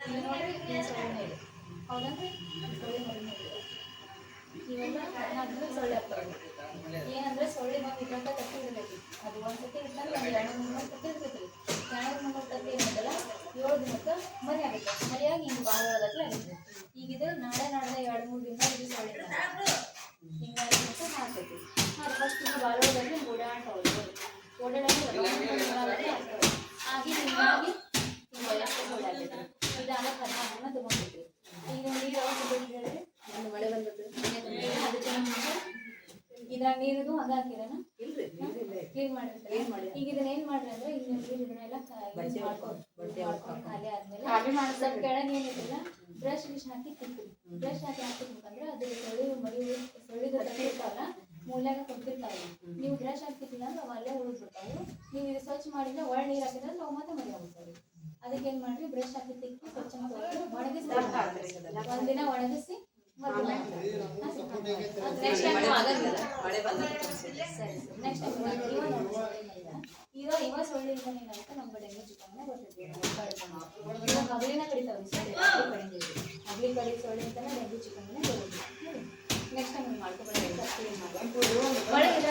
ಇಲ್ಲಿ ನೋಡ್ರಿ ಈ ಸೊಳ್ಳೆ ಮೇಲೆ ಹೌದನ್ರಿ ಸೊಳ್ಳೆ ಮೇಲೆ ಇವೆಲ್ಲ ಹಾಕಿದ್ರೆ ಸೊಳ್ಳೆ ಆಗ್ತವೆ. ಏನಂದ್ರೆ ಸೊಳ್ಳೆ ಬಂದು ಇದ್ರಂತ ತತ್ತಿ ಇರ್ತೈತಿ. ಅದು ಒಂದು ಸತಿ ಇರ್ತಂದ್ರೆ ಒಂದು 200-300 ತತ್ತಿ ಇರ್ತೈತಿ. 200-300 ತತ್ತಿ ಏನಂತಲ್ಲ 7 ದಿನಕ್ಕೆ ಮರಿ ಆಗುತ್ತೆ. ಮರಿಯಾಗಿ ಹಿಂಗೆ ಬಾಳೋದಕ್ಕೆ ಆಗುತ್ತೆ. ಈಗ ಇದು ನಾಳೆ 2-3 ದಿನ ಇದು ಸೊಳ್ಳೆ ಹಿಂಗಾಗಿ ಹಾಕ್ತೈತಿ. ಫಸ್ಟ್ ಈಗ ಬಾಳೋದಾದ್ರೆ ಓಡಾಡ್ತಾವೆ ಓಡಾಡೋಕೆ ಆಗ್ತವೆ. ಆಗಿ ಹಿಂಗಾಗಿ ಹಿಂಗೆ ಎಷ್ಟು ಸೊಳ್ಳೆ ಆಗೈತಿ. ಇದಾಗ 14 ದಿನ ತಗೊಂಡೈತಿ. ಈಗ ನೀರು ಯಾವಾಗ ಹೇಳಿದ್ರೆ ಒಂದು ಮಳೆ ಬಂದದ್ದು ಅದು ಚೆನ್ನಾಗಿ ಇದ್ರಾಗ ನೀರಿದು ಹಂಗ ಹಾಕಿರೇನ ಕ್ಲೀನ್ ಮಾಡಿರ್ತಾರೆ. ಈಗ ಇದನ್ನ ಏನ್ ಮಾಡ್ರಿ ಅಂದ್ರೆ ಈಗ ನೀರು ಇದನ್ನೆಲ್ಲ ಮಾಡ್ಕೊಂಡು ಖಾಲಿ ಆದ್ಮೇಲೆ ಸ್ವಲ್ಪ ಕೆಳಗೆ ಏನಿದಿಲ್ಲ ಬ್ರಷ್ ಗಿಶ್ ಹಾಕಿ ತಿಂತೀವಿ. ಬ್ರಷ್ ಹಾಕಿರ್ಬೇಕಂದ್ರೆ ಅದು ಸೊಳ್ಳಿದು ಇರ್ತಾವಲ್ಲ ಮೂಲ್ಯಾಗ ಕುಂತಿರ್ತಾವಲ್ಲ. ನೀವು ಬ್ರಷ್ ಹಾಕ್ತಿಲ್ಲ ಅಂದ್ರೆ ಅವು ಅಲ್ಲೇ ಉಳಿದ್ಬಿಡ್ತಾವೆ. ನೀವು ಇದು ಸ್ವಚ್ಛ ಮಾಡಿದ್ರೆ ಒಳ ನೀರು ಹಾಕಿದ್ರೆ ನಾವು ಮತ್ತೆ ಮರಿ ಆಗುತ್ತವೆ. ಅದಕ್ಕೆ ಏನ್ ಮಾಡ್ರಿ ಬ್ರಷ್ ಹಾಕಿ ತಿಕ್ಕಿ ಸ್ವಚ್ಛ ಒಣಗಿಸಿ ಒಂದಿನ ಒಣಗಿಸಿ ಇವ ಸೊಳ್ಳಿಂದ ಏನಾಗುತ್ತೆ ನಮ್ಗೆ ಡೆಂಗ್ಯೂ ಚಿಕನ್ ಬರ್ತೈತಿ. ಹಗಲಿನ ಕಡಿತಾವೆ ಹಗಲಿ ಕಡಿ ಸೊಳ್ಳೆ ಅಂತಾನೆ ಡೆಂಗ್ಯೂ ಚಿಕನ್ ಬರೋದು. Next time ಮಾಡ್ಕೊಬೇಡಿ.